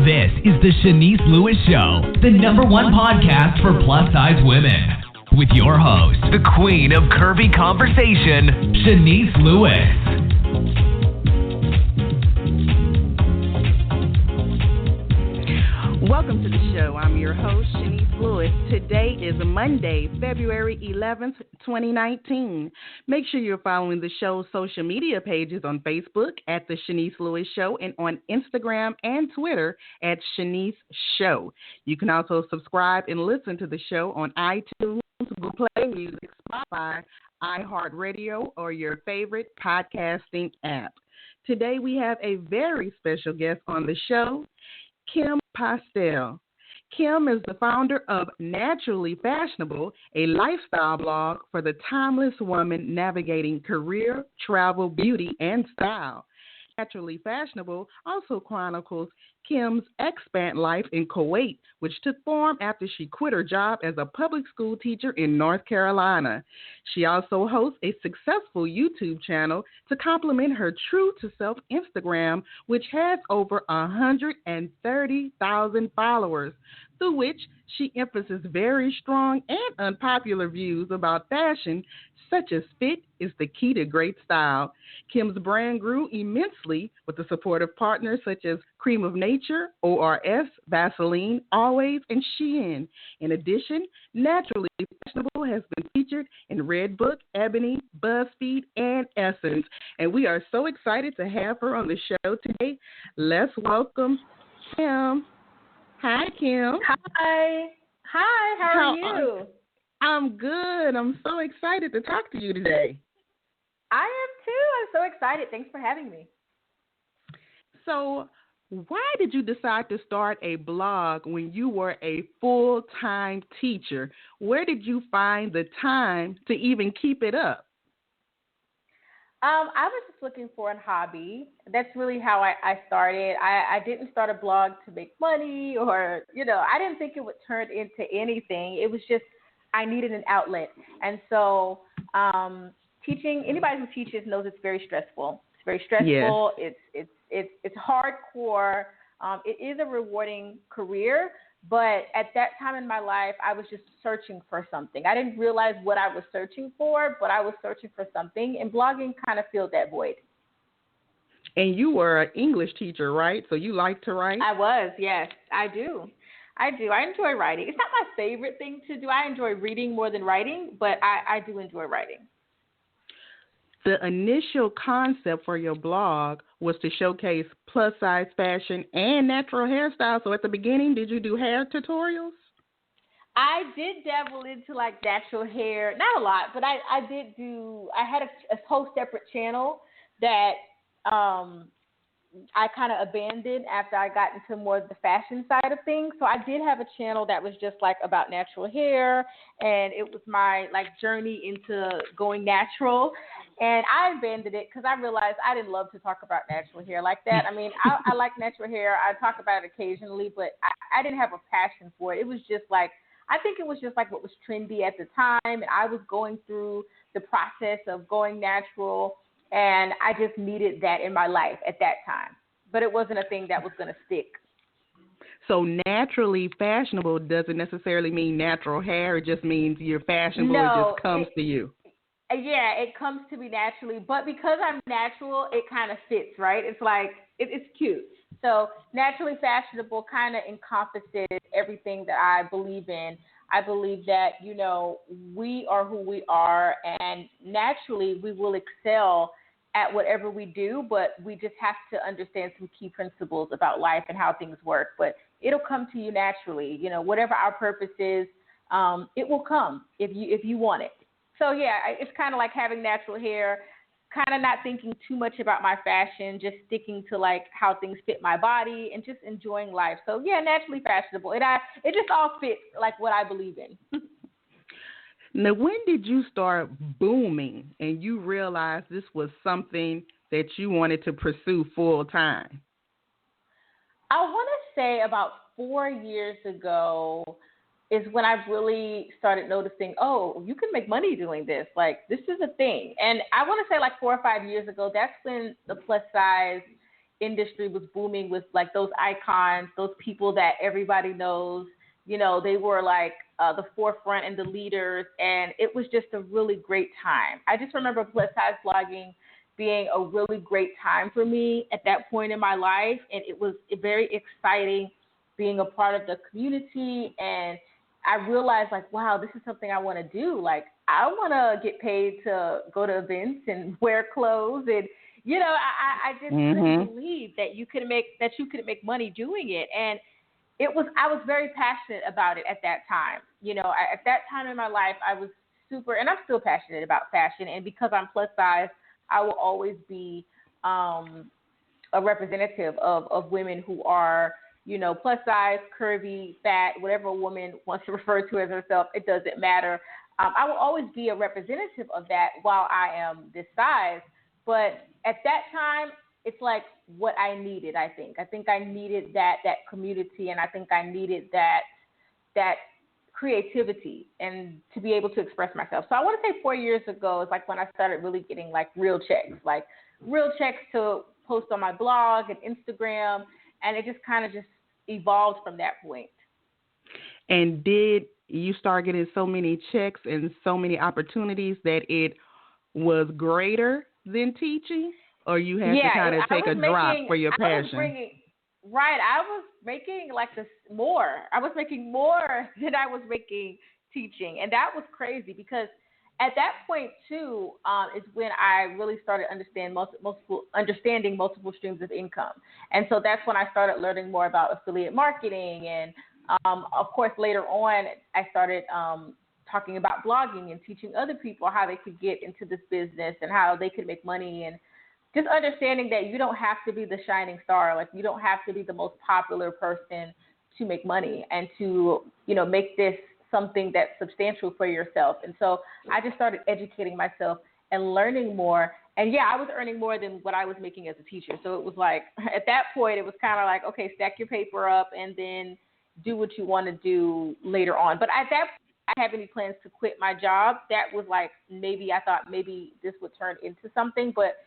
This is the Shanice Lewis Show, the number one podcast for plus-size women. With your host, the queen of curvy conversation, Shanice Lewis. Welcome to the show. I'm your host, Shanice Lewis. Today is Monday, February 11th, 2019. Make sure you're following the show's social media pages on Facebook at The Shanice Lewis Show and on Instagram and Twitter at Shanice Show. You can also subscribe and listen to the show on iTunes, Google Play Music, Spotify, iHeartRadio, or your favorite podcasting app. Today we have a very special guest on the show, Kim Postell. Kim is the founder of Naturally Fashionable, a lifestyle blog for the timeless woman navigating career, travel, beauty, and style. Naturally Fashionable also chronicles Kim's expat life in Kuwait, which took form after she quit her job as a public school teacher in North Carolina. She also hosts a successful YouTube channel to complement her True to Self Instagram, which has over 130,000 followers, through which she emphasizes very strong and unpopular views about fashion, such as fit is the key to great style. Kim's brand grew immensely with the support of partners such as Cream of Nature, ORS, Vaseline, Always, and Shein. In addition, Naturally Fashionable has been featured in Redbook, Ebony, BuzzFeed, and Essence. And we are so excited to have her on the show today. Let's welcome Kim. Hi, Kim. Hi. How are you? I'm good. I'm so excited to talk to you today. I am too. I'm so excited. Thanks for having me. So, why did you decide to start a blog when you were a full-time teacher? Where did you find the time to even keep it up? I was just looking for a hobby. That's really how I started. I didn't start a blog to make money or, I didn't think it would turn into anything. It was just I needed an outlet. And so teaching, anybody who teaches knows it's very stressful. It's very stressful. Yes. It's hardcore. It is a rewarding career, but at that time in my life, I was just searching for something. I didn't realize what I was searching for, but I was searching for something, and blogging kind of filled that void. And you were an English teacher, right? So you like to write? I was, yes. I do. I enjoy writing. It's not my favorite thing to do. I enjoy reading more than writing, but I do enjoy writing. The initial concept for your blog was to showcase plus-size fashion and natural hairstyles. So at the beginning, did you do hair tutorials? I did dabble into like natural hair, not a lot, but I had a whole separate channel that I kind of abandoned after I got into more of the fashion side of things. So I did have a channel that was just like about natural hair, and it was my like journey into going natural. And I abandoned it because I realized I didn't love to talk about natural hair like that. I mean, I like natural hair. I talk about it occasionally, but I didn't have a passion for it. It was just like, I think it was just like what was trendy at the time. And I was going through the process of going natural, and I just needed that in my life at that time. But it wasn't a thing that was going to stick. So naturally fashionable doesn't necessarily mean natural hair. It just means you're fashionable. No, it just comes to you. Yeah, it comes to me naturally. But because I'm natural, it kind of fits, right? It's like, it's cute. So naturally fashionable kind of encompasses everything that I believe in. I believe that, we are who we are, and naturally we will excel at whatever we do, but we just have to understand some key principles about life and how things work. But it'll come to you naturally. Whatever our purpose is, it will come if you want it. So yeah, it's kind of like having natural hair, kind of not thinking too much about my fashion, just sticking to like how things fit my body and just enjoying life. So yeah, naturally fashionable. It just all fits like what I believe in. Now, when did you start booming and you realized this was something that you wanted to pursue full time? I want to say about 4 years ago is when I really started noticing, oh, you can make money doing this. Like, this is a thing. And I want to say like 4 or 5 years ago, that's when the plus size industry was booming with like those icons, those people that everybody knows. You know, they were like the forefront and the leaders, and it was just a really great time. I just remember plus size blogging being a really great time for me at that point in my life, and it was very exciting being a part of the community. And I realized, like, wow, this is something I want to do. Like, I want to get paid to go to events and wear clothes, and you know, I just couldn't believe that you could make money doing it. And I was very passionate about it at that time. You know, at that time in my life, I was super, and I'm still passionate about fashion. And because I'm plus size, I will always be a representative of women who are, you know, plus size, curvy, fat, whatever a woman wants to refer to as herself. It doesn't matter. I will always be a representative of that while I am this size. But at that time, it's like what I needed, I think. I think I needed that community, and I think I needed that creativity and to be able to express myself. So I want to say 4 years ago is like when I started really getting like real checks to post on my blog and Instagram, and it just kind of just evolved from that point. And did you start getting so many checks and so many opportunities that it was greater than teaching? Or you had to kind of take a drop for your passion? I was making like this more. I was making more than I was making teaching. And that was crazy because at that point, too, is when I really started understanding multiple streams of income. And so that's when I started learning more about affiliate marketing. And, of course, later on, I started talking about blogging and teaching other people how they could get into this business and how they could make money, and just understanding that you don't have to be the shining star. Like, you don't have to be the most popular person to make money and to, you know, make this something that's substantial for yourself. And so I just started educating myself and learning more. And yeah, I was earning more than what I was making as a teacher. So it was like, at that point, it was kind of like, okay, stack your paper up and then do what you want to do later on. But at that point, I didn't have any plans to quit my job. That was like, I thought maybe this would turn into something, but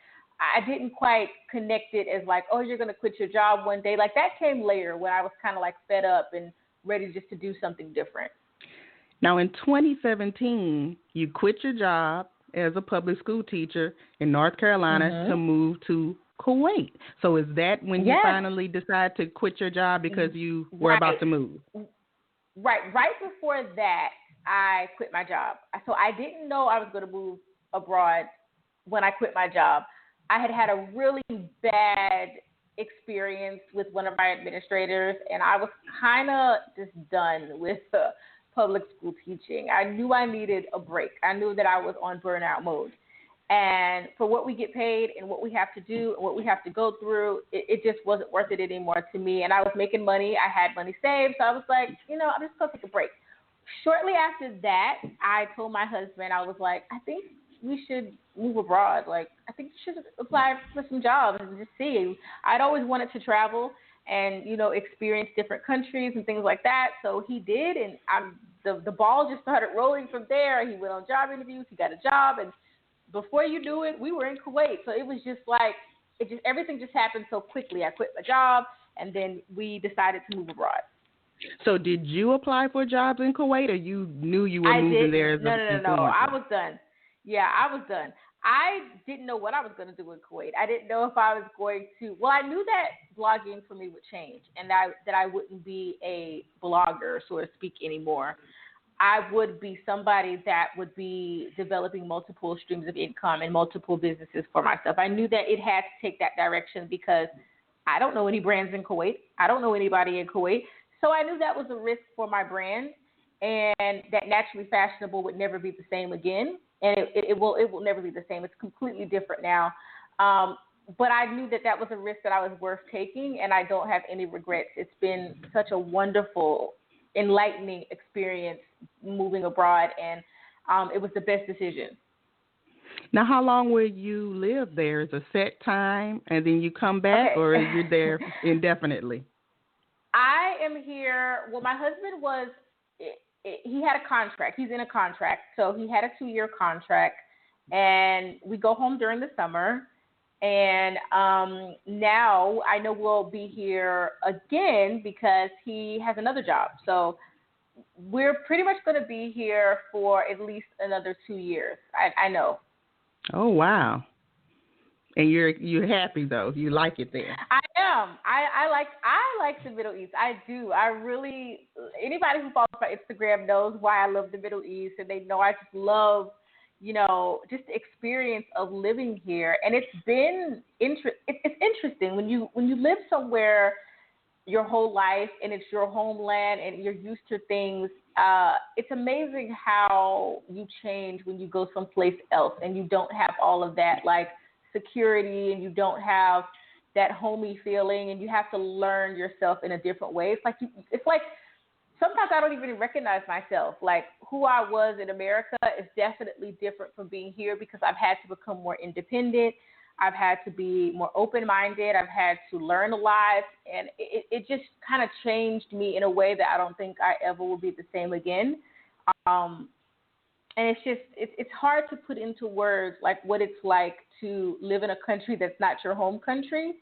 I didn't quite connect it as like, oh, you're going to quit your job one day. Like, that came later when I was kind of like fed up and ready just to do something different. Now, in 2017, you quit your job as a public school teacher in North Carolina to move to Kuwait. So is that when you finally decided to quit your job because you were about to move? Right before that, I quit my job. So I didn't know I was going to move abroad when I quit my job. I had a really bad experience with one of my administrators, and I was kind of just done with public school teaching. I knew I needed a break. I knew that I was on burnout mode. And for what we get paid and what we have to do and what we have to go through, it just wasn't worth it anymore to me. And I was making money. I had money saved. So I was like, you know, I'm just going to take a break. Shortly after that, I told my husband, I was like, I think we should move abroad. Like, I think you should apply for some jobs and just see. I'd always wanted to travel and, you know, experience different countries and things like that. So he did, and the ball just started rolling from there. He went on job interviews. He got a job, and before you knew it, we were in Kuwait. So it was just like, everything just happened so quickly. I quit my job, and then we decided to move abroad. So did you apply for jobs in Kuwait, or you knew you were moving there? No. I was done. Yeah, I was done. I didn't know what I was going to do in Kuwait. I didn't know if I was going to. Well, I knew that blogging for me would change, and that I wouldn't be a blogger, so to speak, anymore. I would be somebody that would be developing multiple streams of income and multiple businesses for myself. I knew that it had to take that direction because I don't know any brands in Kuwait. I don't know anybody in Kuwait. So I knew that was a risk for my brand, and that Naturally Fashionable would never be the same again. And it will never be the same. It's completely different now. But I knew that was a risk that I was worth taking, and I don't have any regrets. It's been such a wonderful, enlightening experience moving abroad, and it was the best decision. Now, how long will you live there? Is a set time, and then you come back, or are you there indefinitely? I am here. Well, my husband was. He had a contract. He's in a contract, so he had a 2-year contract, and we go home during the summer, And now I know we'll be here again because he has another job. So we're pretty much going to be here for at least another 2 years. I know. Oh, wow. And you're happy though. You like it there. I am. I like the Middle East. I do. I really. Anybody who follows my Instagram knows why I love the Middle East, and they know I just love, just the experience of living here. And it's been it's interesting when you live somewhere your whole life and it's your homeland and you're used to things. It's amazing how you change when you go someplace else and you don't have all of that like security and you don't have that homey feeling and you have to learn yourself in a different way. It's like sometimes I don't even recognize myself. Like who I was in America is definitely different from being here because I've had to become more independent. I've had to be more open-minded. I've had to learn a lot, and it just kind of changed me in a way that I don't think I ever will be the same again. And it's hard to put into words like what it's like to live in a country that's not your home country,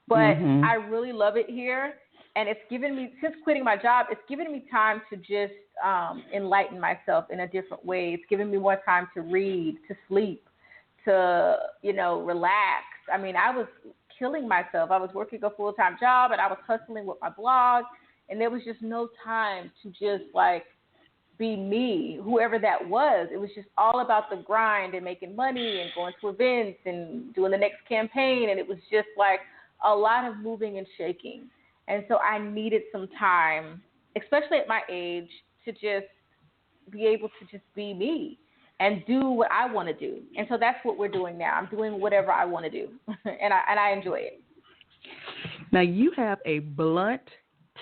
but I really love it here. And it's given me, since quitting my job, it's given me time to just enlighten myself in a different way. It's given me more time to read, to sleep, to, relax. I mean, I was killing myself. I was working a full-time job and I was hustling with my blog, and there was just no time to just like be me, whoever that was. It was just all about the grind and making money and going to events and doing the next campaign, and it was just like a lot of moving and shaking. And so I needed some time, especially at my age, to just be able to just be me and do what I want to do. And so that's what we're doing now. I'm doing whatever I want to do, and I enjoy it. Now, you have a blunt,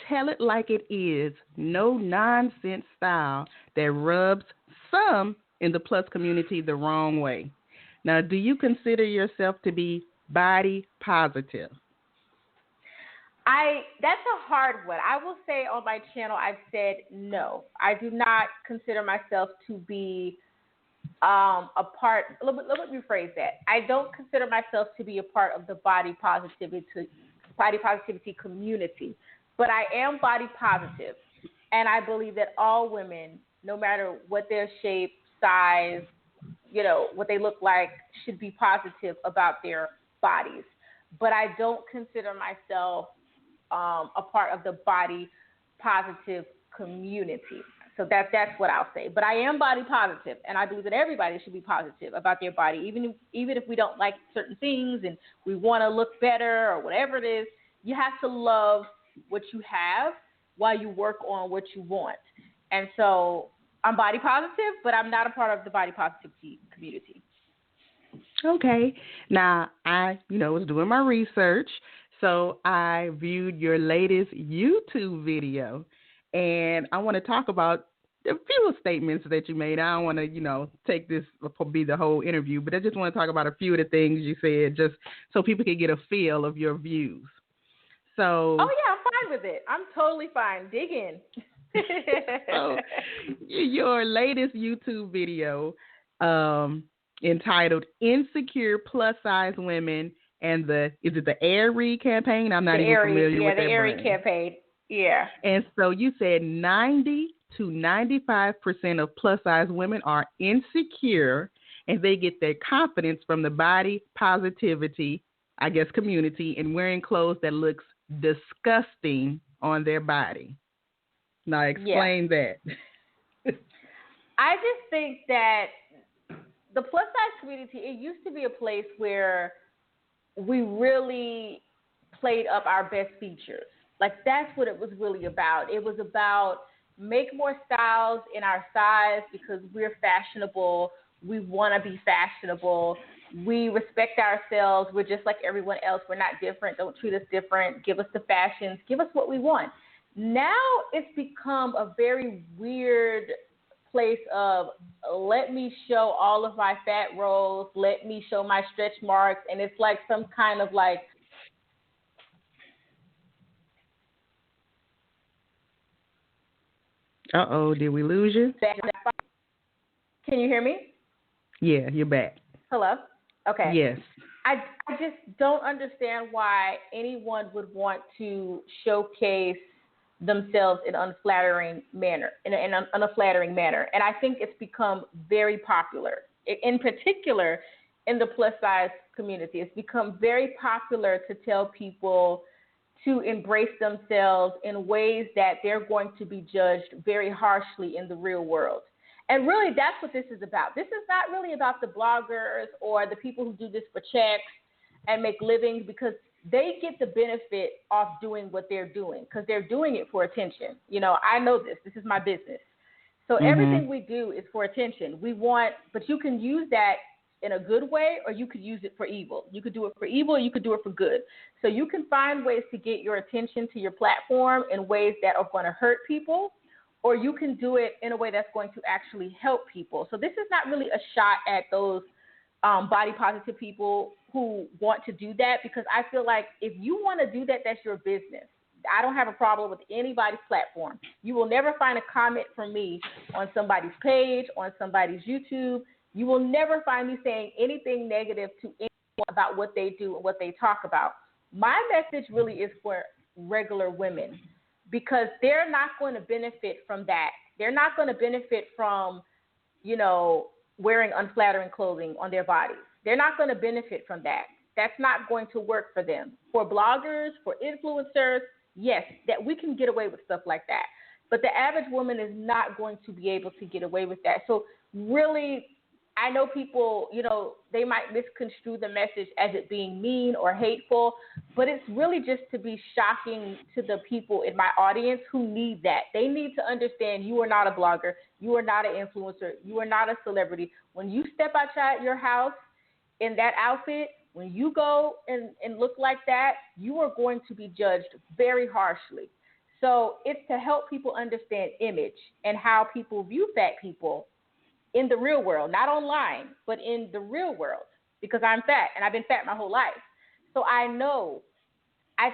tell it like it is, no nonsense style that rubs some in the plus community the wrong way. Now, do you consider yourself to be body positive? That's a hard one. I will say on my channel, I've said no. I do not consider myself to be a part. Let me rephrase that. I don't consider myself to be a part of the body positivity community, but I am body positive, and I believe that all women, no matter what their shape, size, what they look like, should be positive about their bodies. But I don't consider myself a part of the body positive community. So that's what I'll say. But I am body positive, and I believe that everybody should be positive about their body, even if we don't like certain things and we want to look better or whatever it is. You have to love what you have while you work on what you want. And so I'm body positive, but I'm not a part of the body positivity community. Okay. Now, I, was doing my research, so I viewed your latest YouTube video, and I want to talk about a few statements that you made. I don't want to, take this to be the whole interview, but I just want to talk about a few of the things you said just so people can get a feel of your views. So. Oh, yeah, I'm fine with it. I'm totally fine. Dig in. So, your latest YouTube video entitled Insecure Plus Size Women and is it the Aerie campaign? I'm not even familiar with that brand. Yeah, the Aerie campaign. Yeah. And so you said 90 to 95% of plus size women are insecure, and they get their confidence from the body positivity, community, and wearing clothes that looks disgusting on their body. Now explain that. I just think that the plus size community, it used to be a place where we really played up our best features. Like that's what it was really about. It was about make more styles in our size because we're fashionable. We want to be fashionable. We respect ourselves. We're just like everyone else. We're not different. Don't treat us different. Give us the fashions. Give us what we want. Now it's become a very weird place of let me show all of my fat rolls, let me show my stretch marks, and it's like some kind of like did we lose you? Can you hear me? Yeah, you're back. Hello? Okay. Yes. I just don't understand why anyone would want to showcase themselves in an unflattering manner, in an unflattering manner. And I think it's become very popular, in particular in the plus size community. It's become very popular to tell people to embrace themselves in ways that they're going to be judged very harshly in the real world. And really, that's what this is about. This is not really about the bloggers or the people who do this for checks and make livings, because they get the benefit of doing what they're doing because they're doing it for attention. You know, I know this. This is my business. So everything we do is for attention. But you can use that in a good way, or you could use it for evil. You could do it for evil, or you could do it for good. So you can find ways to get your attention to your platform in ways that are going to hurt people, or you can do it in a way that's going to actually help people. So this is not really a shot at those body positive people who want to do that, because I feel like if you want to do that, that's your business. I don't have a problem with anybody's platform. You will never find a comment from me on somebody's page, on somebody's YouTube. You will never find me saying anything negative to anyone about what they do and what they talk about. My message really is for regular women, because they're not going to benefit from that. They're not going to benefit from, you know, wearing unflattering clothing on their bodies. They're not going to benefit from that. That's not going to work for them. For bloggers, for influencers, yes, that we can get away with stuff like that. But the average woman is not going to be able to get away with that. So really, I know people, you know, they might misconstrue the message as it being mean or hateful, but it's really just to be shocking to the people in my audience who need that. They need to understand you are not a blogger. You are not an influencer. You are not a celebrity. When you step outside your house in that outfit, when you go and look like that, you are going to be judged very harshly. So it's to help people understand image and how people view fat people in the real world, not online, but in the real world, because I'm fat and I've been fat my whole life. So I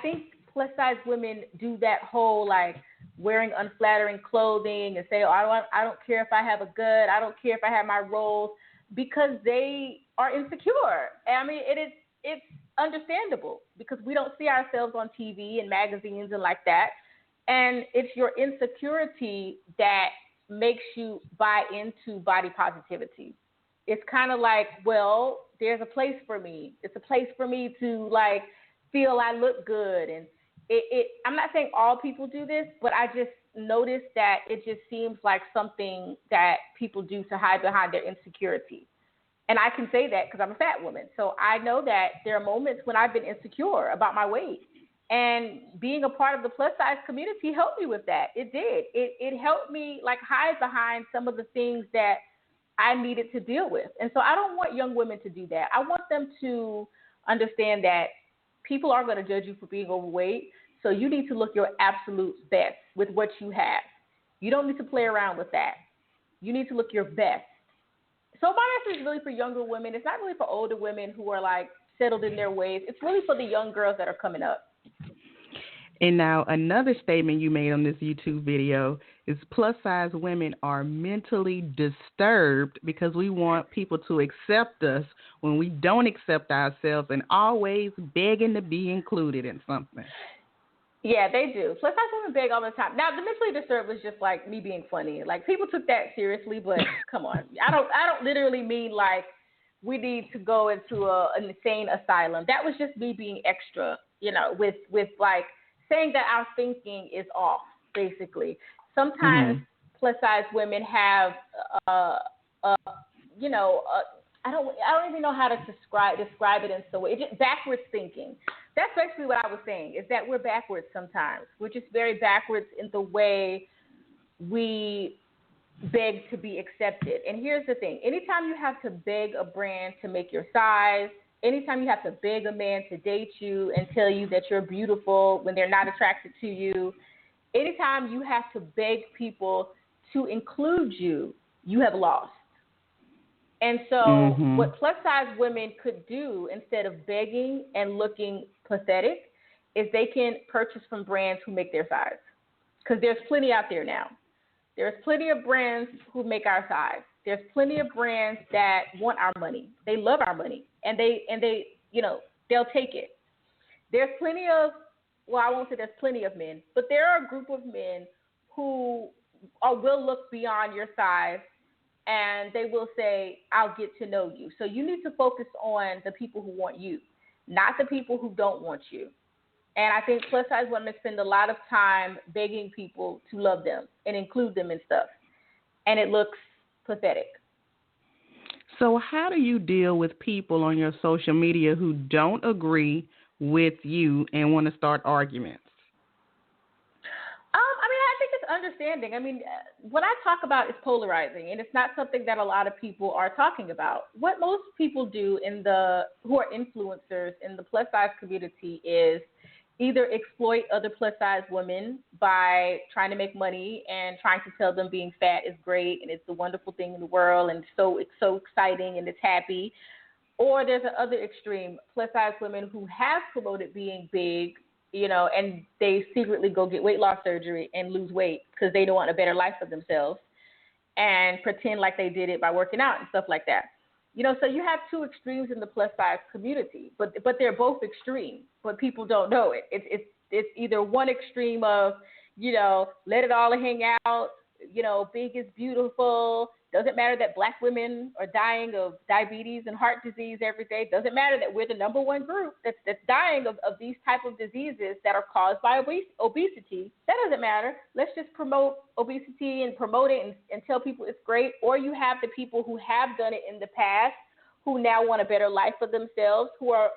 think plus size women do that whole like wearing unflattering clothing and say, oh, I don't care if I have a gut, I don't care if I have my rolls, because they are insecure. I mean, it's understandable because we don't see ourselves on TV and magazines and like that. And it's your insecurity that makes you buy into body positivity. It's kind of like, well, there's a place for me. It's a place for me to like feel I look good. And I'm not saying all people do this, but I just noticed that it just seems like something that people do to hide behind their insecurity. And I can say that because I'm a fat woman. So I know that there are moments when I've been insecure about my weight. And being a part of the plus size community helped me with that. It did. It helped me like hide behind some of the things that I needed to deal with. And so I don't want young women to do that. I want them to understand that people are going to judge you for being overweight. So you need to look your absolute best with what you have. You don't need to play around with that. You need to look your best. So my message is really for younger women. It's not really for older women who are like settled in their ways. It's really for the young girls that are coming up. And now another statement you made on this YouTube video is plus size women are mentally disturbed because we want people to accept us when we don't accept ourselves and always begging to be included in something. Yeah, they do. Plus size women beg all the time. Now, the mentally disturbed was just like me being funny. Like people took that seriously, but come on. I don't literally mean like we need to go into an insane asylum. That was just me being extra, you know, with like saying that our thinking is off, basically. Sometimes plus size women have, you know, I don't even know how to describe it in some way. It's just backwards thinking. That's basically what I was saying, is that we're backwards sometimes. We're just very backwards in the way we beg to be accepted. And here's the thing. Anytime you have to beg a brand to make your size, anytime you have to beg a man to date you and tell you that you're beautiful when they're not attracted to you, anytime you have to beg people to include you, you have lost. And so what plus size women could do instead of begging and looking pathetic is they can purchase from brands who make their size. Because there's plenty out there now. There's plenty of brands who make our size. There's plenty of brands that want our money. They love our money. And they they'll take it. There's plenty of, well, I won't say there's plenty of men, but there are a group of men who will look beyond your size, and they will say, I'll get to know you. So you need to focus on the people who want you, not the people who don't want you. And I think plus size women spend a lot of time begging people to love them and include them in stuff. And it looks pathetic. So how do you deal with people on your social media who don't agree with you and want to start arguments? I think it's understanding. What I talk about is polarizing, and it's not something that a lot of people are talking about. What most people do who are influencers in the plus size community is either exploit other plus size women by trying to make money and trying to tell them being fat is great and it's the wonderful thing in the world and it's so exciting and it's happy. Or there's the other extreme, plus size women who have promoted being big, and they secretly go get weight loss surgery and lose weight because they don't want a better life for themselves and pretend like they did it by working out and stuff like that. So you have two extremes in the plus size community, but they're both extreme, but people don't know it. It's either one extreme of, let it all hang out, big is beautiful. Doesn't matter that Black women are dying of diabetes and heart disease every day. Doesn't matter that we're the number one group that's dying of these type of diseases that are caused by obesity. That doesn't matter. Let's just promote obesity and promote it and tell people it's great. Or you have the people who have done it in the past who now want a better life for themselves, who are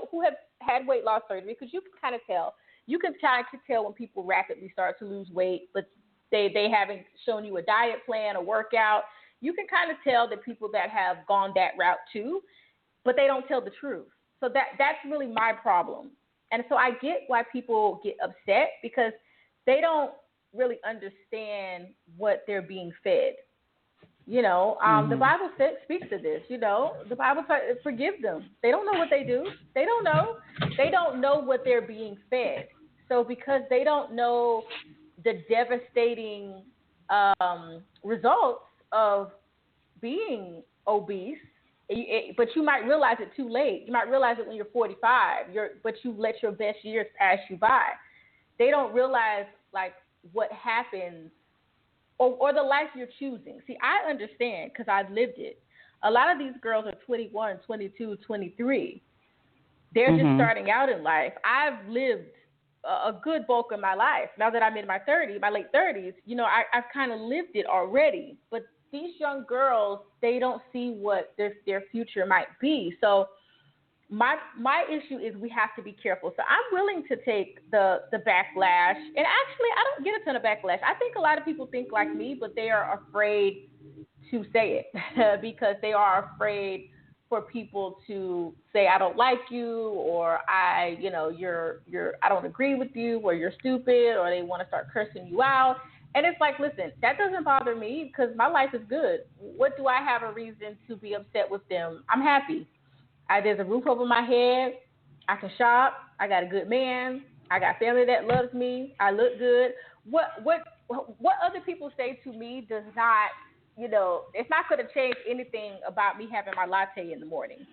who have had weight loss surgery, because you can kind of tell. You can try to tell when people rapidly start to lose weight, but they haven't shown you a diet plan, a workout. You can kind of tell the people that have gone that route too, but they don't tell the truth. So that's really my problem. And so I get why people get upset, because they don't really understand what they're being fed. The Bible speaks to this. The Bible says, forgive them. They don't know what they do. They don't know. They don't know what they're being fed. So because they don't know the devastating results of being obese, but you might realize it too late. You might realize it when you're 45, but you let your best years pass you by. They don't realize what happens or the life you're choosing. See, I understand because I've lived it. A lot of these girls are 21, 22, 23. They're just starting out in life. I've lived a good bulk of my life. Now that I'm in my late 30s, I've kind of lived it already. But these young girls, they don't see what their future might be. So my issue is we have to be careful. So I'm willing to take the backlash. And actually, I don't get a ton of backlash. I think a lot of people think like me, but they are afraid to say it because they are afraid for people to say, I don't like you, or I don't agree with you, or you're stupid, or they want to start cursing you out. And it's like, listen, that doesn't bother me because my life is good. What do I have a reason to be upset with them? I'm happy. There's a roof over my head. I can shop. I got a good man. I got family that loves me. I look good. What other people say to me does not, it's not going to change anything about me having my latte in the morning.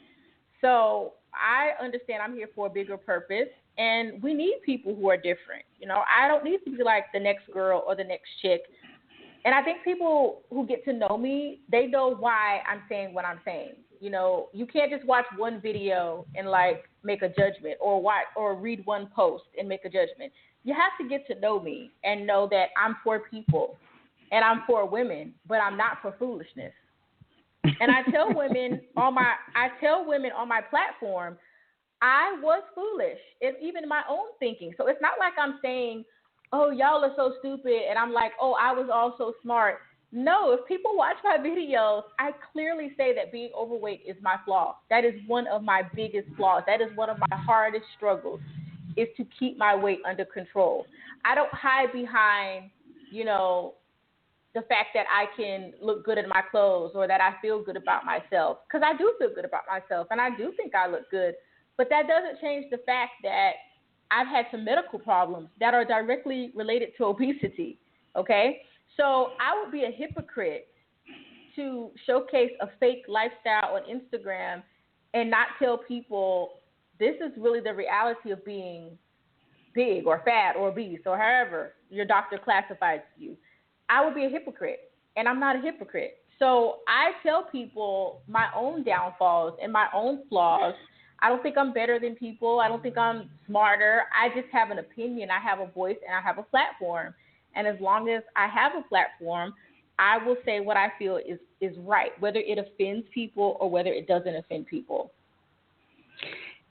So I understand I'm here for a bigger purpose, and we need people who are different. I don't need to be like the next girl or the next chick. And I think people who get to know me, they know why I'm saying what I'm saying. You can't just watch one video and make a judgment, or read one post and make a judgment. You have to get to know me and know that I'm for people and I'm for women, but I'm not for foolishness. And I tell women on my platform, I was foolish, and even in my own thinking. So it's not like I'm saying, oh, y'all are so stupid, and I'm like, oh, I was all so smart. No, if people watch my videos, I clearly say that being overweight is my flaw. That is one of my biggest flaws. That is one of my hardest struggles, is to keep my weight under control. I don't hide behind, the fact that I can look good in my clothes or that I feel good about myself, because I do feel good about myself and I do think I look good. But that doesn't change the fact that I've had some medical problems that are directly related to obesity, okay? So I would be a hypocrite to showcase a fake lifestyle on Instagram and not tell people this is really the reality of being big or fat or obese or however your doctor classifies you, I would be a hypocrite, and I'm not a hypocrite. So I tell people my own downfalls and my own flaws. I don't think I'm better than people. I don't think I'm smarter. I just have an opinion. I have a voice, and I have a platform. And as long as I have a platform, I will say what I feel is right, whether it offends people or whether it doesn't offend people.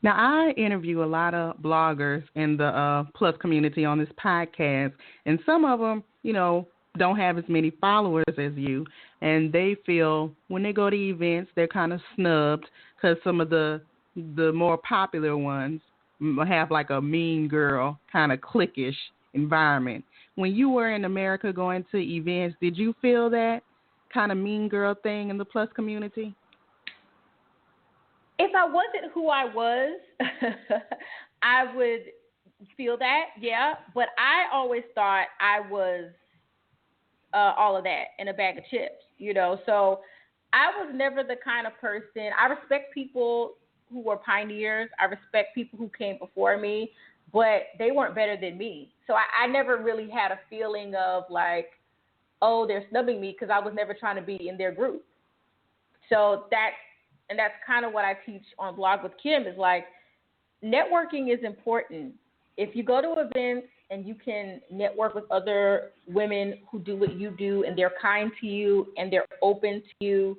Now, I interview a lot of bloggers in the Plus community on this podcast, and some of them, don't have as many followers as you, and they feel when they go to events, they're kind of snubbed because some of the more popular ones have like a mean girl kind of cliquish environment. When you were in America going to events, did you feel that kind of mean girl thing in the Plus community? If I wasn't who I was, I would feel that, yeah. But I always thought I was all of that in a bag of chips, So I was never the kind of person. I respect people who were pioneers. I respect people who came before me, but they weren't better than me. So I never really had a feeling of like, oh, they're snubbing me because I was never trying to be in their group. So that's kind of what I teach on Blog with Kim is like, networking is important. If you go to events and you can network with other women who do what you do and they're kind to you and they're open to you,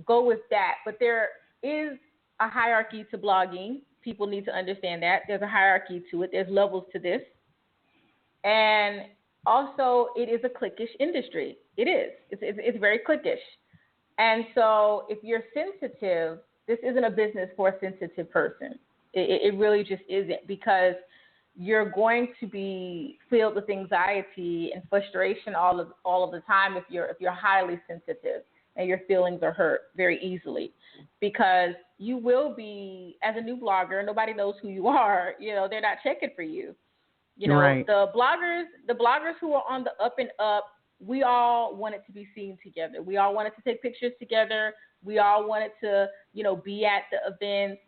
go with that. But there is a hierarchy to blogging. People need to understand that. There's a hierarchy to it. There's levels to this. And also, it is a cliquish industry. It is. It's very cliquish. And so if you're sensitive, this isn't a business for a sensitive person. It really just isn't, because you're going to be filled with anxiety and frustration all of the time if you're highly sensitive and your feelings are hurt very easily, because you will be, as a new blogger, nobody knows who you are. They're not checking for you. Right. The bloggers who are on the up and up, we all wanted to be seen together. We all wanted to take pictures together. We all wanted to, be at the events,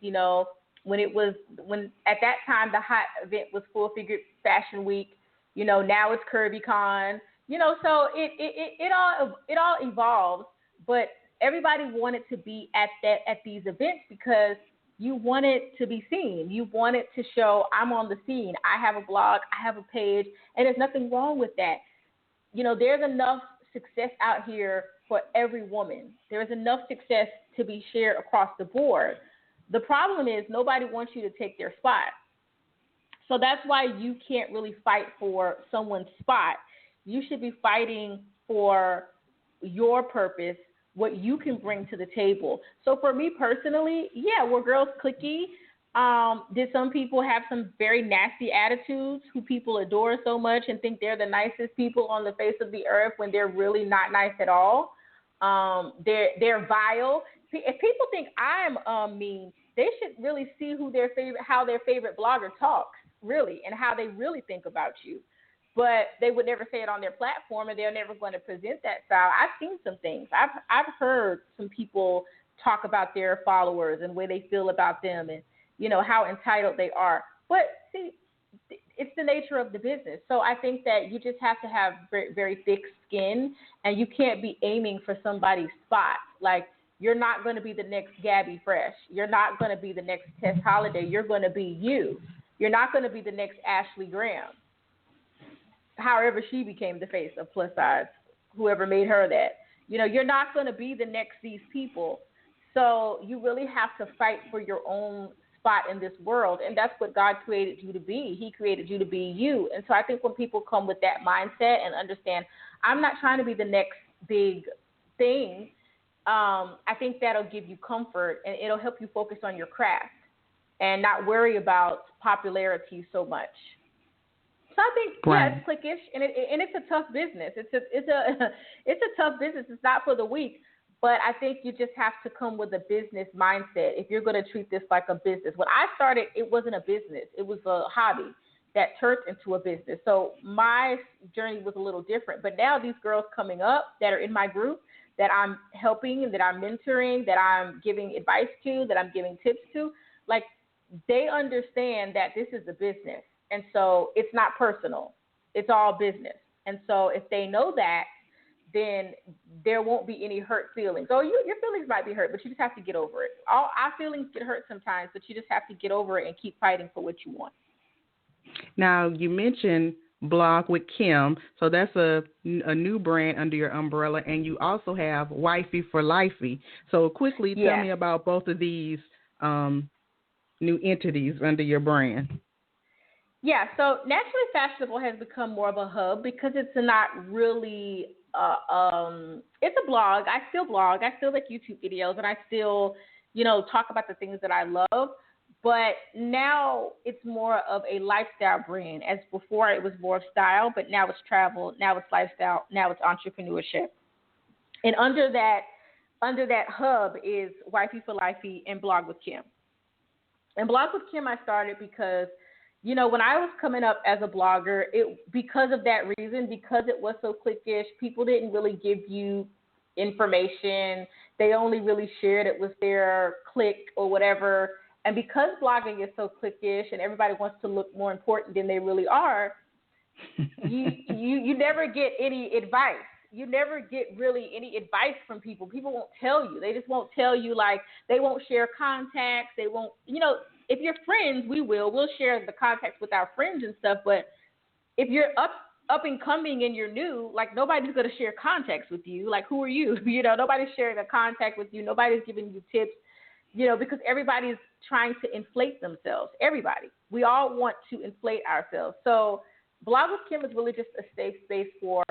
when at that time the hot event was Full Figure Fashion Week, now it's CurvyCon, so it all evolves, but everybody wanted to be at these events because you wanted to be seen. You wanted to show I'm on the scene. I have a blog, I have a page, and there's nothing wrong with that. There's enough success out here for every woman. There's enough success to be shared across the board. The problem is nobody wants you to take their spot. So that's why you can't really fight for someone's spot. You should be fighting for your purpose, what you can bring to the table. So for me personally, yeah, were girls cliquey? Did some people have some very nasty attitudes who people adore so much and think they're the nicest people on the face of the earth when they're really not nice at all? They're vile. If people think I'm mean, they should really see how their favorite blogger talks, really, and how they really think about you. But they would never say it on their platform, and they're never going to present that style. I've seen some things. I've heard some people talk about their followers and the way they feel about them, and how entitled they are. But see, it's the nature of the business. So I think that you just have to have very, very thick skin, and you can't be aiming for somebody's spot. Like, you're not going to be the next Gabby Fresh. You're not going to be the next Tess Holiday. You're going to be you. You're not going to be the next Ashley Graham. However she became the face of plus size, whoever made her that. You're not going to be the next these people. So you really have to fight for your own spot in this world, and that's what God created you to be. He created you to be you. And so I think when people come with that mindset and understand, I'm not trying to be the next big thing, I think that'll give you comfort, and it'll help you focus on your craft and not worry about popularity so much. So I think, right. Yeah, it's cliquish, and it's a tough business. It's a tough business. It's not for the weak. But I think you just have to come with a business mindset if you're going to treat this like a business. When I started, it wasn't a business. It was a hobby that turned into a business. So my journey was a little different. But now these girls coming up that are in my group, that I'm helping, that I'm mentoring, that I'm giving advice to, that I'm giving tips to, like, they understand that this is a business. And so it's not personal. It's all business. And so if they know that, then there won't be any hurt feelings. Oh, your feelings might be hurt, but you just have to get over it. All our feelings get hurt sometimes, but you just have to get over it and keep fighting for what you want. Now, you mentioned Blog with Kim, so that's a new brand under your umbrella, and you also have Wifey for Lifey. So quickly tell me about both of these new entities under your brand. Yeah, so Naturally Fashionable has become more of a hub because it's not really it's a blog. I still blog. I still make YouTube videos, and I still, talk about the things that I love. But now it's more of a lifestyle brand. As before, it was more of style, but now it's travel. Now it's lifestyle. Now it's entrepreneurship. And under that hub is Wifey for Lifey and Blog with Kim. And Blog with Kim I started because, when I was coming up as a blogger, because of that reason, because it was so cliquish, people didn't really give you information. They only really shared it with their clique or whatever. And because blogging is so cliquish and everybody wants to look more important than they really are, you never get any advice. You never get really any advice from people. People won't tell you. They just won't tell you, like, they won't share contacts. They won't, if you're friends, we'll share the contacts with our friends and stuff. But if you're up and coming and you're new, like, nobody's going to share contacts with you. Like, who are you? Nobody's sharing a contact with you. Nobody's giving you tips, because everybody's trying to inflate themselves. Everybody. We all want to inflate ourselves. So Blog with Kim is really just a safe space for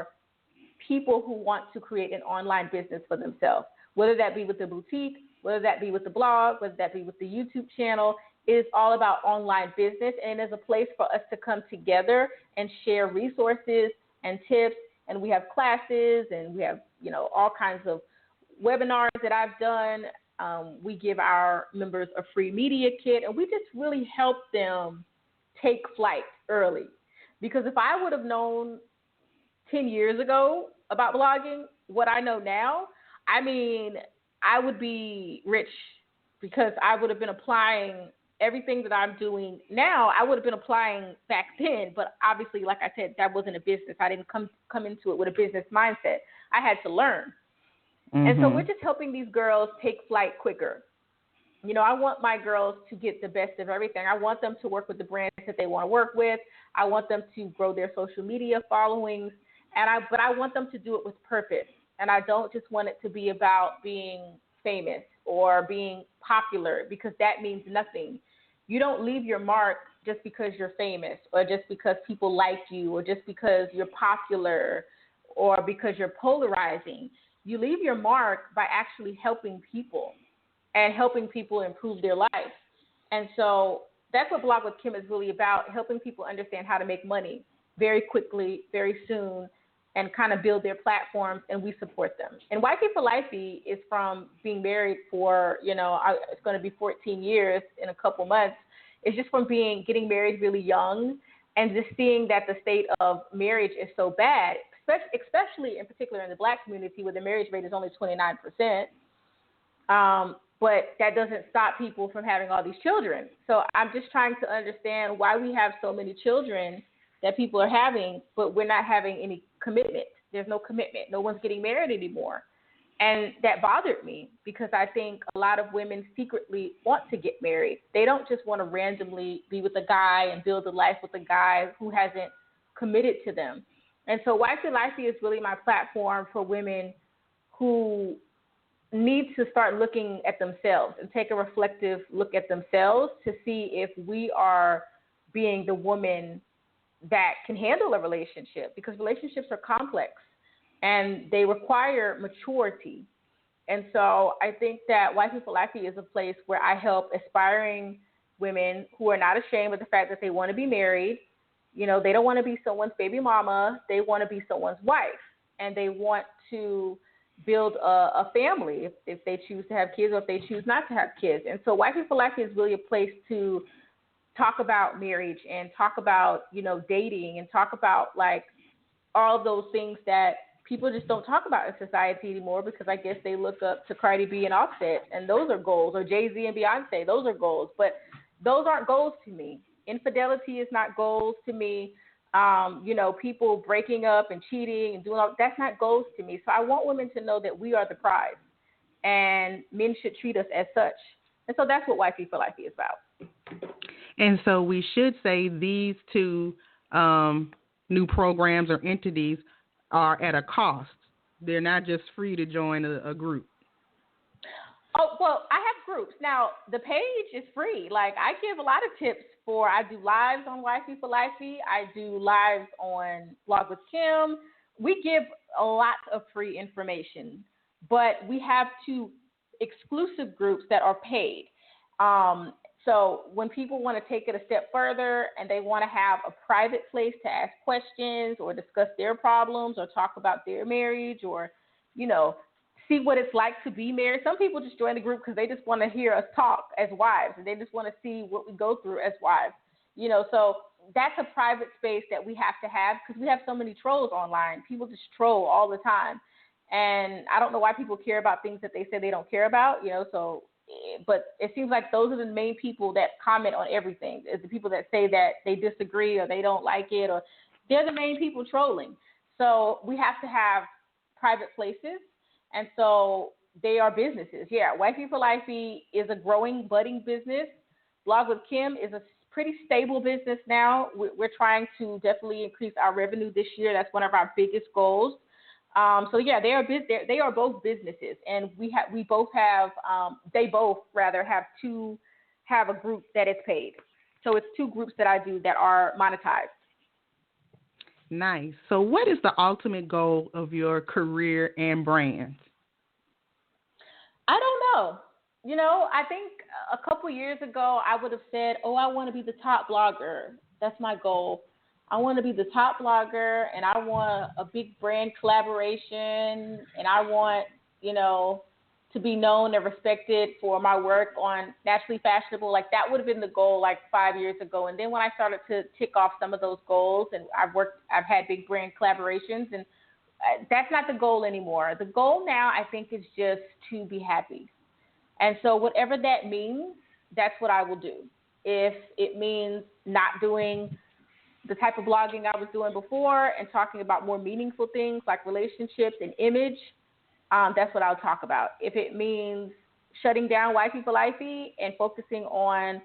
people who want to create an online business for themselves, whether that be with the boutique, whether that be with the blog, whether that be with the YouTube channel. It is all about online business, and it's a place for us to come together and share resources and tips. And we have classes, and we have, all kinds of webinars that I've done. We give our members a free media kit, and we just really help them take flight early. Because if I would have known 10 years ago about blogging what I know now, I would be rich, because I would have been applying everything that I'm doing now. I would have been applying back then, but obviously, like I said, that wasn't a business. I didn't come into it with a business mindset. I had to learn. Mm-hmm. And so we're just helping these girls take flight quicker. I want my girls to get the best of everything. I want them to work with the brands that they want to work with. I want them to grow their social media followings, but I want them to do it with purpose. And I don't just want it to be about being famous or being popular, because that means nothing. You don't leave your mark just because you're famous, or just because people like you, or just because you're popular, or because you're polarizing. You leave your mark by actually helping people and helping people improve their life. And so that's what Blog with Kim is really about, helping people understand how to make money very quickly, very soon, and kind of build their platforms, and we support them. And Wifey for Lifey is from being married for, it's going to be 14 years in a couple months. It's just from getting married really young, and just seeing that the state of marriage is so bad, especially in particular in the Black community, where the marriage rate is only 29%. But that doesn't stop people from having all these children. So I'm just trying to understand why we have so many children that people are having, but we're not having any commitment. There's no commitment. No one's getting married anymore. And that bothered me, because I think a lot of women secretly want to get married. They don't just want to randomly be with a guy and build a life with a guy who hasn't committed to them. And so Wifey Lifey is really my platform for women who need to start looking at themselves and take a reflective look at themselves to see if we are being the woman that can handle a relationship, because relationships are complex and they require maturity. And so I think that Wifey for Lifey is a place where I help aspiring women who are not ashamed of the fact that they want to be married. They don't want to be someone's baby mama. They want to be someone's wife, and they want to build a family if they choose to have kids, or if they choose not to have kids. And so Wifey for Lifey is really a place to talk about marriage and talk about, dating, and talk about, like, all of those things that people just don't talk about in society anymore because I guess they look up to Cardi B and Offset, and those are goals, or Jay-Z and Beyonce, those are goals. But those aren't goals to me. Infidelity is not goals to me. People breaking up and cheating and doing all that's not goals to me. So I want women to know that we are the prize, and men should treat us as such. And so that's what Wifey for Life is about. And so we should say these two new programs or entities are at a cost. They're not just free to join a group. Oh, well, I have groups. Now, the page is free. Like, I give a lot of tips I do lives on Wifey for Lifey. I do lives on Blog with Kim. We give a lot of free information, but we have two exclusive groups that are paid. So when people want to take it a step further and they want to have a private place to ask questions or discuss their problems or talk about their marriage or, see what it's like to be married. Some people just join the group because they just want to hear us talk as wives, and they just want to see what we go through as wives. So that's a private space that we have to have because we have so many trolls online. People just troll all the time. And I don't know why people care about things that they say they don't care about, but it seems like those are the main people that comment on everything. Is the people that say that they disagree or they don't like it, or they're the main people trolling. So we have to have private places. And so they are businesses. Yeah, Wifey for Lifey is a growing, budding business. Blog with Kim is a pretty stable business now. We're trying to definitely increase our revenue this year. That's one of our biggest goals. They are both businesses, and they both have a group that is paid. So it's two groups that I do that are monetized. Nice. So what is the ultimate goal of your career and brand? I don't know. I think a couple years ago I would have said, I want to be the top blogger. That's my goal. I want to be the top blogger, and I want a big brand collaboration, and I want, to be known and respected for my work on Naturally Fashionable. Like, that would have been the goal like 5 years ago. And then when I started to tick off some of those goals, and I've had big brand collaborations, and that's not the goal anymore. The goal now, I think, is just to be happy. And so whatever that means, that's what I will do. If it means not doing the type of blogging I was doing before and talking about more meaningful things like relationships and image, that's what I'll talk about. If it means shutting down Wifey for Lifey and focusing on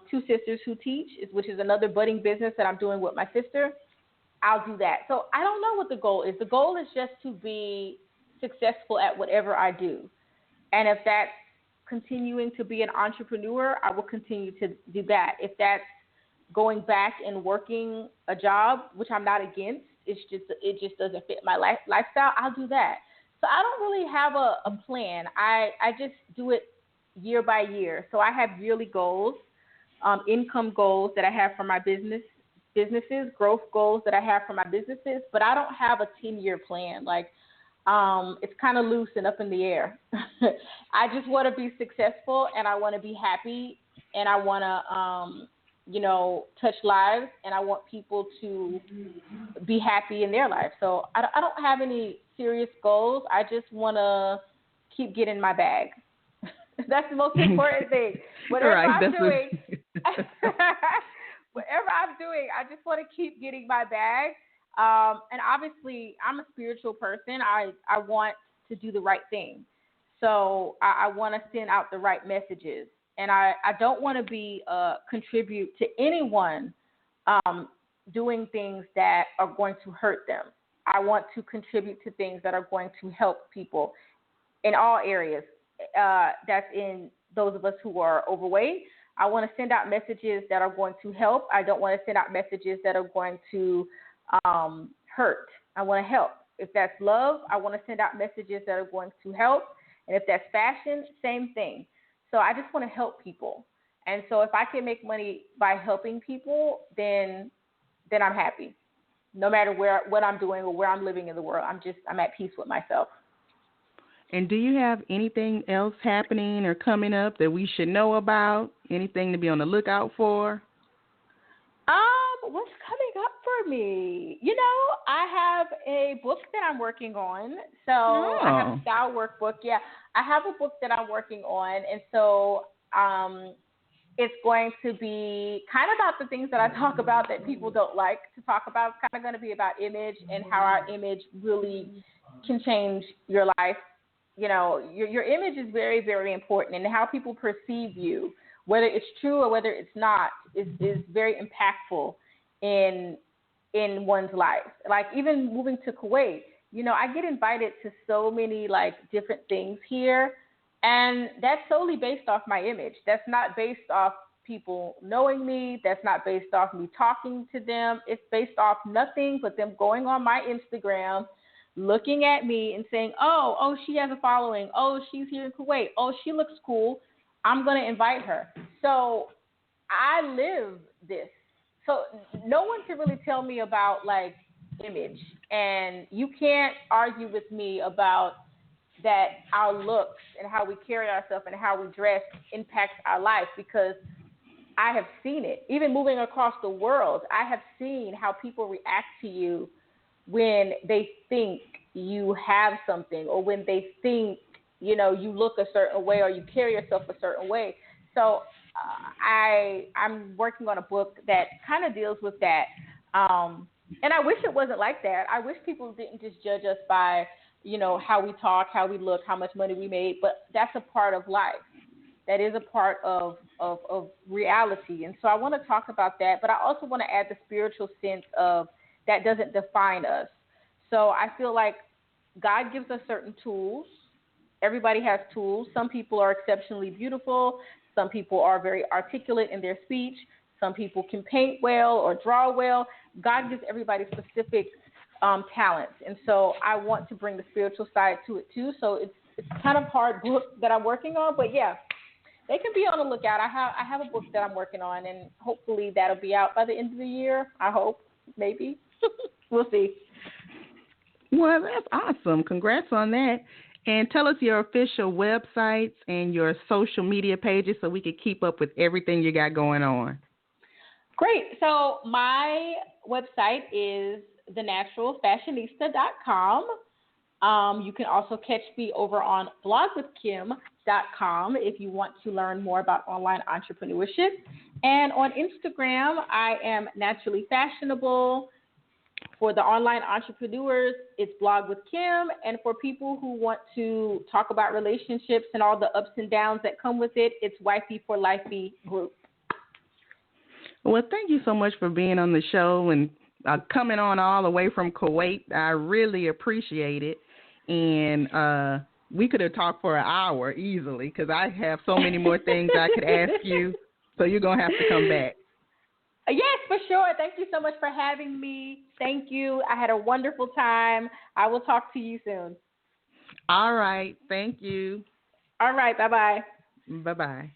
Two Sisters Who Teach, which is another budding business that I'm doing with my sister, I'll do that. So I don't know what the goal is. The goal is just to be successful at whatever I do. And if that's continuing to be an entrepreneur, I will continue to do that. If that's going back and working a job, which I'm not against, it just doesn't fit my lifestyle, I'll do that. So I don't really have a plan. I just do it year by year. So I have yearly goals, income goals that I have for my businesses, growth goals that I have for my businesses, but I don't have a 10-year plan. Like, it's kind of loose and up in the air. I just want to be successful, and I want to be happy, and I want to, touch lives, and I want people to be happy in their life. So I don't have any serious goals. I just want to keep getting my bag. That's the most important thing. Whatever I'm doing, I just want to keep getting my bag. And obviously, I'm a spiritual person. I want to do the right thing. So I want to send out the right messages. And I don't want to contribute to anyone doing things that are going to hurt them. I want to contribute to things that are going to help people in all areas. That's in those of us who are overweight. I want to send out messages that are going to help. I don't want to send out messages that are going to hurt. I want to help. If that's love, I want to send out messages that are going to help. And if that's fashion, same thing. So I just want to help people. And so if I can make money by helping people, then I'm happy. No matter what I'm doing or where I'm living in the world, I'm at peace with myself. And do you have anything else happening or coming up that we should know about? Anything to be on the lookout for? what's coming up for me? I have a book that I'm working on. So I have a style workbook. Yeah, I have a book that I'm working on. And so it's going to be kind of about the things that I talk about that people don't like to talk about. It's kind of going to be about image and how our image really can change your life. Your image is very, very important, and how people perceive you, whether it's true or whether it's not, is very impactful in one's life. Like even moving to Kuwait, I get invited to so many like different things here, and that's solely based off my image. That's not based off people knowing me. That's not based off me talking to them. It's based off nothing but them going on my Instagram, looking at me and saying, oh, she has a following. Oh, she's here in Kuwait. Oh, she looks cool. I'm going to invite her. So I live this. So no one can really tell me about like image, and you can't argue with me about that our looks and how we carry ourselves and how we dress impacts our life, because I have seen it. Even moving across the world, I have seen how people react to you when they think you have something, or when they think, you look a certain way or you carry yourself a certain way. So I'm working on a book that kind of deals with that. And I wish it wasn't like that. I wish people didn't just judge us by, how we talk, how we look, how much money we made. But that's a part of life. That is a part of reality. And so I want to talk about that. But I also want to add the spiritual sense of that doesn't define us. So I feel like God gives us certain tools. Everybody has tools. Some people are exceptionally beautiful. Some people are very articulate in their speech. Some people can paint well or draw well. God gives everybody specific talents. And so I want to bring the spiritual side to it too. So it's kind of hard book that I'm working on. But yeah, they can be on the lookout. I have a book that I'm working on, and hopefully that'll be out by the end of the year. I hope, maybe. We'll see. Well, that's awesome. Congrats on that. And tell us your official websites and your social media pages so we can keep up with everything you got going on. Great. So my website is thenaturalfashionista.com. You can also catch me over on blogwithkim.com if you want to learn more about online entrepreneurship. And on Instagram, I am naturally fashionable. For the online entrepreneurs, it's Blog with Kim. And for people who want to talk about relationships and all the ups and downs that come with it, it's Wifey for Lifey Group. Well, thank you so much for being on the show and coming on all the way from Kuwait. I really appreciate it. And we could have talked for an hour easily, because I have so many more things I could ask you. So you're going to have to come back. Yes, for sure. Thank you so much for having me. Thank you. I had a wonderful time. I will talk to you soon. All right. Thank you. All right. Bye-bye. Bye-bye.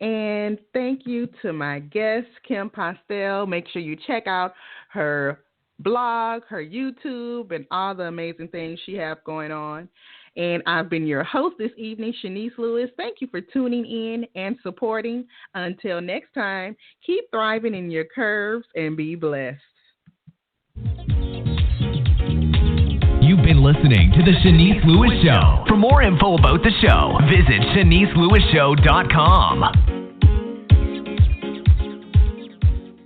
And thank you to my guest, Kim Postell. Make sure you check out her blog, her YouTube, and all the amazing things she has going on. And I've been your host this evening, Shanice Lewis. Thank you for tuning in and supporting. Until next time, keep thriving in your curves and be blessed. You've been listening to The Shanice Lewis Show. For more info about the show, visit ShaniceLewisShow.com.